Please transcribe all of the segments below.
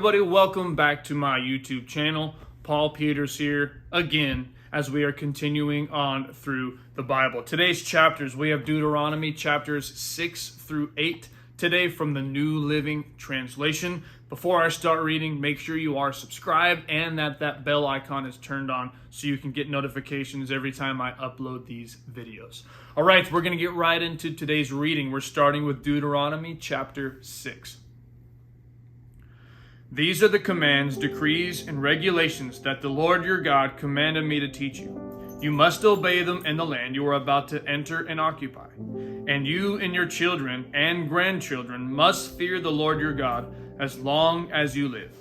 everybody, welcome back to my YouTube channel. Paul Peters here again as we are continuing on through the Bible. Today's chapters, we have Deuteronomy chapters 6 through 8 today from the New Living Translation. Before I start reading, make sure you are subscribed and that bell icon is turned on so you can get notifications every time I upload these videos. All right, we're going to get right into today's reading. We're starting with Deuteronomy chapter 6. These are the commands, decrees, and regulations that the Lord your God commanded me to teach you. You must obey them in the land you are about to enter and occupy. And you and your children and grandchildren must fear the Lord your God as long as you live.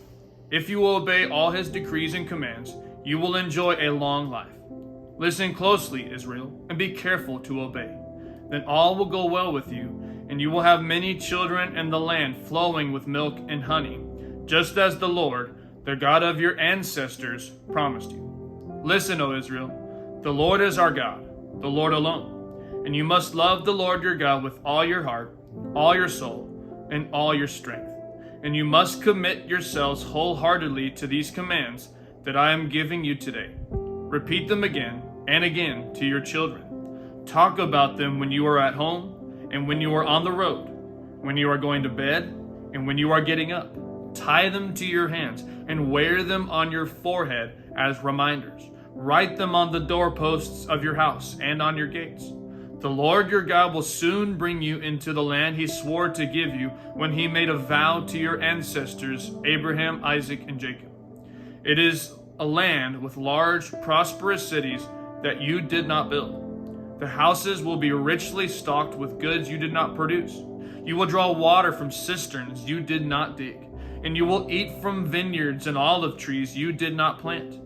If you obey all his decrees and commands, you will enjoy a long life. Listen closely, Israel, and be careful to obey. Then all will go well with you, and you will have many children in the land flowing with milk and honey, just as the Lord, the God of your ancestors, promised you. Listen, O Israel, the Lord is our God, the Lord alone. And you must love the Lord your God with all your heart, all your soul, and all your strength. And you must commit yourselves wholeheartedly to these commands that I am giving you today. Repeat them again and again to your children. Talk about them when you are at home and when you are on the road, when you are going to bed and when you are getting up. Tie them to your hands and wear them on your forehead as reminders. Write them on the doorposts of your house and on your gates. The Lord your God will soon bring you into the land he swore to give you when he made a vow to your ancestors, Abraham, Isaac, and Jacob. It is a land with large, prosperous cities that you did not build. The houses will be richly stocked with goods you did not produce. You will draw water from cisterns you did not dig, and you will eat from vineyards and olive trees you did not plant.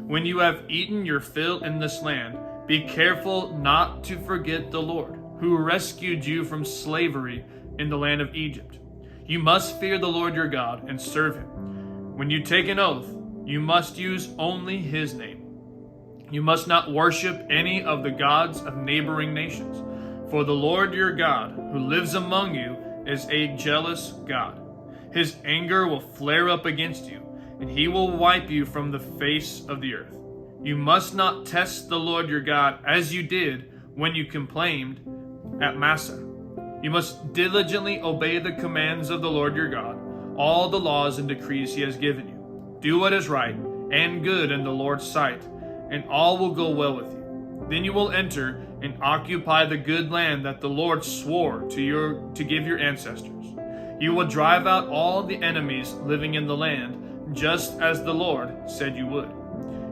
When you have eaten your fill in this land, be careful not to forget the Lord, who rescued you from slavery in the land of Egypt. You must fear the Lord your God and serve him. When you take an oath, you must use only his name. You must not worship any of the gods of neighboring nations, for the Lord your God, who lives among you, is a jealous God. His anger will flare up against you, and he will wipe you from the face of the earth. You must not test the Lord your God as you did when you complained at Massah. You must diligently obey the commands of the Lord your God, all the laws and decrees he has given you. Do what is right and good in the Lord's sight, and all will go well with you. Then you will enter and occupy the good land that the Lord swore to give your ancestors. You will drive out all the enemies living in the land, just as the Lord said you would.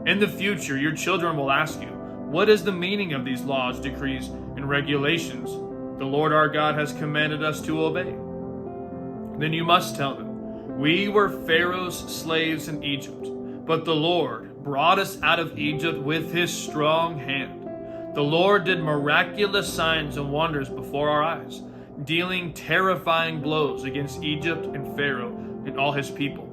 In the future, your children will ask you, what is the meaning of these laws, decrees, and regulations the Lord our God has commanded us to obey? Then you must tell them, we were Pharaoh's slaves in Egypt, but the Lord brought us out of Egypt with his strong hand. The Lord did miraculous signs and wonders before our eyes, dealing terrifying blows against Egypt and Pharaoh and all his people.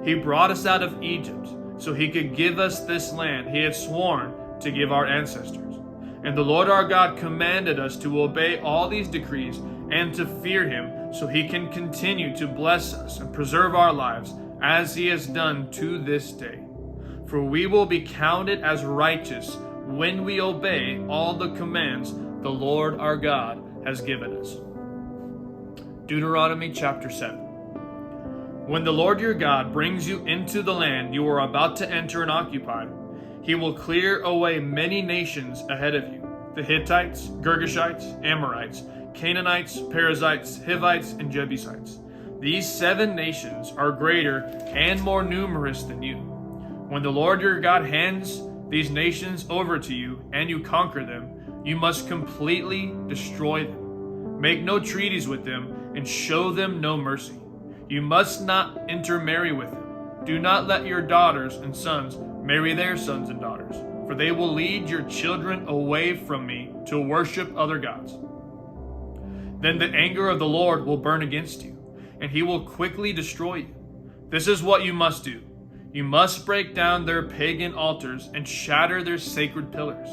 He brought us out of Egypt so he could give us this land he had sworn to give our ancestors. And the Lord our God commanded us to obey all these decrees and to fear him so he can continue to bless us and preserve our lives as he has done to this day. For we will be counted as righteous when we obey all the commands the Lord our God has given us. Deuteronomy chapter 7. When the Lord your God brings you into the land you are about to enter and occupy, he will clear away many nations ahead of you: the Hittites, Girgashites, Amorites, Canaanites, Perizzites, Hivites, and Jebusites. These 7 nations are greater and more numerous than you. When the Lord your God hands these nations over to you and you conquer them, you must completely destroy them. Make no treaties with them and show them no mercy. You must not intermarry with them. Do not let your daughters and sons marry their sons and daughters, for they will lead your children away from me to worship other gods. Then the anger of the Lord will burn against you, and he will quickly destroy you. This is what you must do. You must break down their pagan altars and shatter their sacred pillars.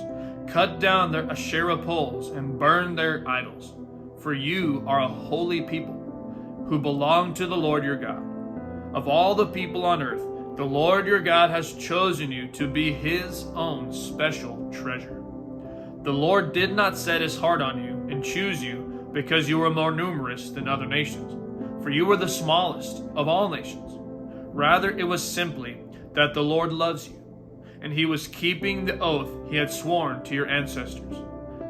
Cut down their Asherah poles and burn their idols. For you are a holy people who belong to the Lord your God. Of all the people on earth, the Lord your God has chosen you to be his own special treasure. The Lord did not set his heart on you and choose you because you were more numerous than other nations, for you were the smallest of all nations. Rather, it was simply that the Lord loves you, and he was keeping the oath he had sworn to your ancestors.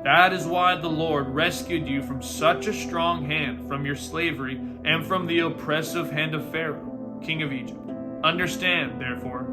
That is why the Lord rescued you from such a strong hand, from your slavery, and from the oppressive hand of Pharaoh, king of Egypt. Understand, therefore,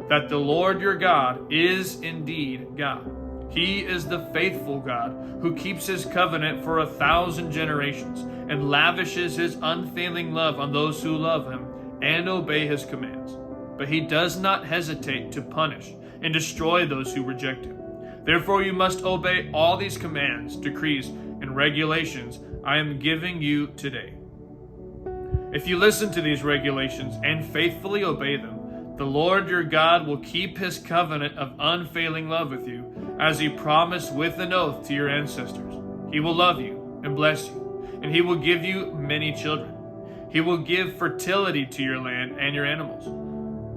that the Lord your God is indeed God. He is the faithful God who keeps his covenant for 1,000 generations and lavishes his unfailing love on those who love him and obey his commands. But he does not hesitate to punish and destroy those who reject him. Therefore you must obey all these commands, decrees, and regulations I am giving you today. If you listen to these regulations and faithfully obey them, the Lord your God will keep his covenant of unfailing love with you, as he promised with an oath to your ancestors. He will love you and bless you, and he will give you many children. He will give fertility to your land and your animals.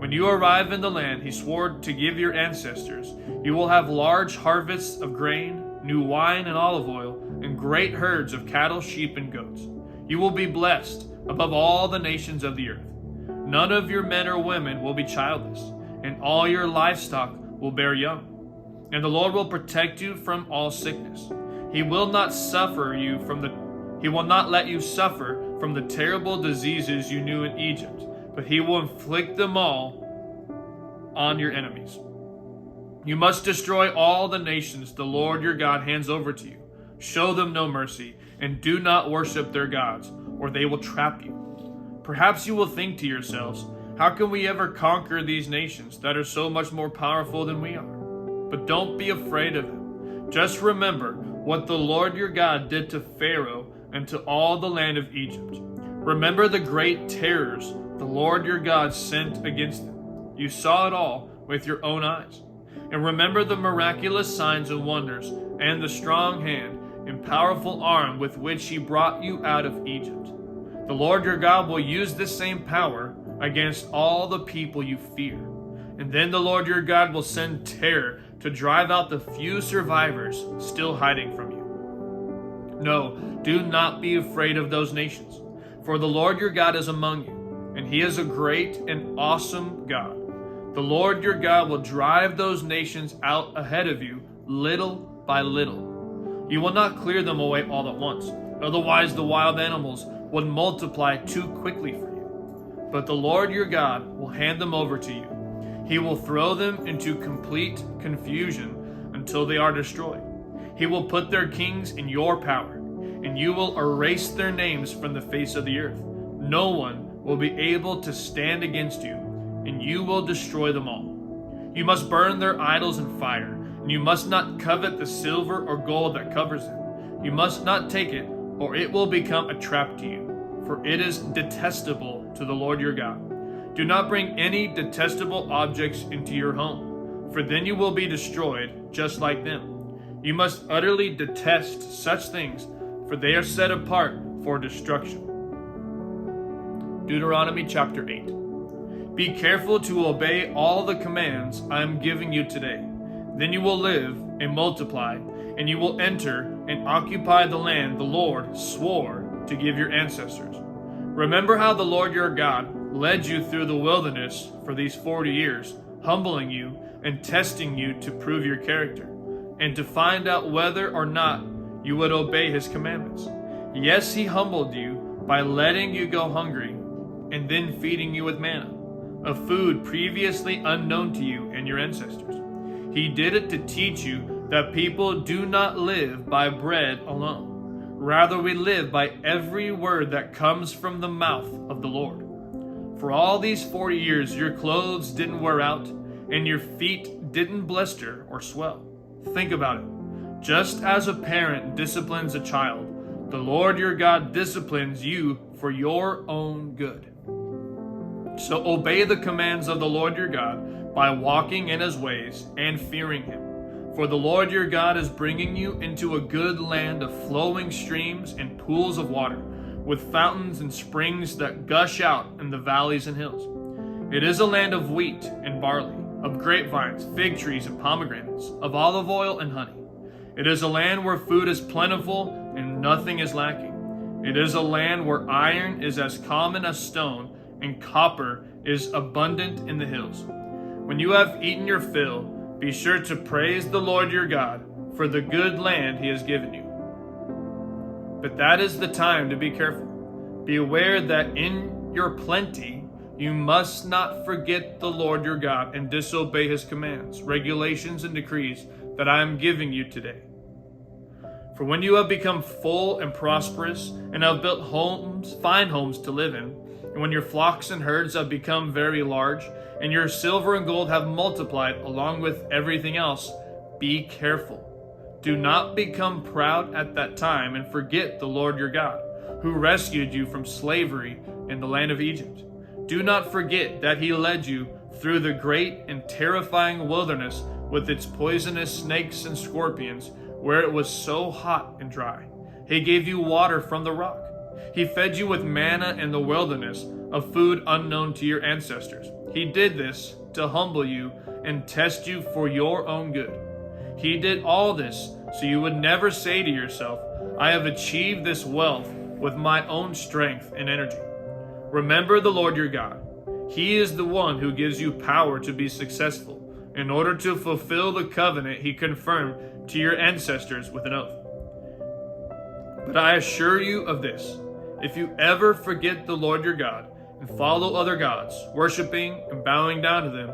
When you arrive in the land he swore to give your ancestors, you will have large harvests of grain, new wine and olive oil, and great herds of cattle, sheep, and goats. You will be blessed above all the nations of the earth. None of your men or women will be childless, and all your livestock will bear young. And the Lord will protect you from all sickness. He will not let you suffer from the terrible diseases you knew in Egypt, but he will inflict them all on your enemies. You must destroy all the nations the Lord your God hands over to you. Show them no mercy, and do not worship their gods, or they will trap you. Perhaps you will think to yourselves, how can we ever conquer these nations that are so much more powerful than we are? But don't be afraid of them. Just remember what the Lord your God did to Pharaoh and to all the land of Egypt. Remember the great terrors the Lord your God sent against them. You saw it all with your own eyes. And remember the miraculous signs and wonders, and the strong hand and powerful arm with which he brought you out of Egypt. The Lord your God will use this same power against all the people you fear. And then the Lord your God will send terror to drive out the few survivors still hiding from you. No, do not be afraid of those nations, for the Lord your God is among you, and he is a great and awesome God. The Lord your God will drive those nations out ahead of you, little by little. You will not clear them away all at once, otherwise the wild animals would multiply too quickly for you. But the Lord your God will hand them over to you. He will throw them into complete confusion until they are destroyed. He will put their kings in your power, and you will erase their names from the face of the earth. No one will be able to stand against you, and you will destroy them all. You must burn their idols in fire, and you must not covet the silver or gold that covers them. You must not take it, or it will become a trap to you, for it is detestable to the Lord your God. Do not bring any detestable objects into your home, for then you will be destroyed just like them. You must utterly detest such things, for they are set apart for destruction. Deuteronomy chapter 8. Be careful to obey all the commands I am giving you today. Then you will live and multiply, and you will enter and occupy the land the Lord swore to give your ancestors. Remember how the Lord your God led you through the wilderness for these 40 years, humbling you and testing you to prove your character, and to find out whether or not you would obey his commandments. Yes, he humbled you by letting you go hungry and then feeding you with manna, a food previously unknown to you and your ancestors. He did it to teach you that people do not live by bread alone. Rather, we live by every word that comes from the mouth of the Lord. For all these 40 years, your clothes didn't wear out, and your feet didn't blister or swell. Think about it. Just as a parent disciplines a child, the Lord your God disciplines you for your own good. So obey the commands of the Lord your God by walking in his ways and fearing him. For the Lord your God is bringing you into a good land of flowing streams and pools of water, with fountains and springs that gush out in the valleys and hills. It is a land of wheat and barley, of grapevines, fig trees, and pomegranates, of olive oil and honey. It is a land where food is plentiful and nothing is lacking. It is a land where iron is as common as stone, and copper is abundant in the hills. When you have eaten your fill, be sure to praise the Lord your God for the good land he has given you. But that is the time to be careful. Be aware that in your plenty, you must not forget the Lord your God and disobey his commands, regulations, and decrees that I am giving you today. For when you have become full and prosperous and have built homes, fine homes to live in, and when your flocks and herds have become very large, and your silver and gold have multiplied along with everything else, be careful. Do not become proud at that time and forget the Lord your God, who rescued you from slavery in the land of Egypt. Do not forget that he led you through the great and terrifying wilderness with its poisonous snakes and scorpions, where it was so hot and dry. He gave you water from the rock. He fed you with manna in the wilderness, a food unknown to your ancestors. He did this to humble you and test you for your own good. He did all this so you would never say to yourself, I have achieved this wealth with my own strength and energy. Remember the Lord your God. He is the one who gives you power to be successful in order to fulfill the covenant he confirmed to your ancestors with an oath. But I assure you of this, if you ever forget the Lord your God and follow other gods, worshiping and bowing down to them,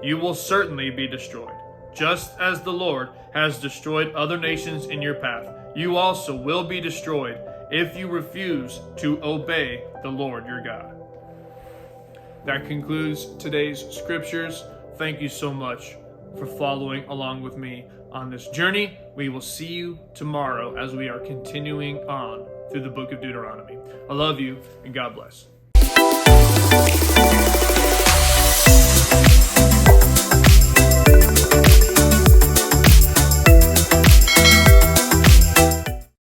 you will certainly be destroyed. Just as the Lord has destroyed other nations in your path, you also will be destroyed if you refuse to obey the Lord your God. That concludes today's scriptures. Thank you so much for following along with me on this journey. We will see you tomorrow as we are continuing on through the book of Deuteronomy. I love you and God bless.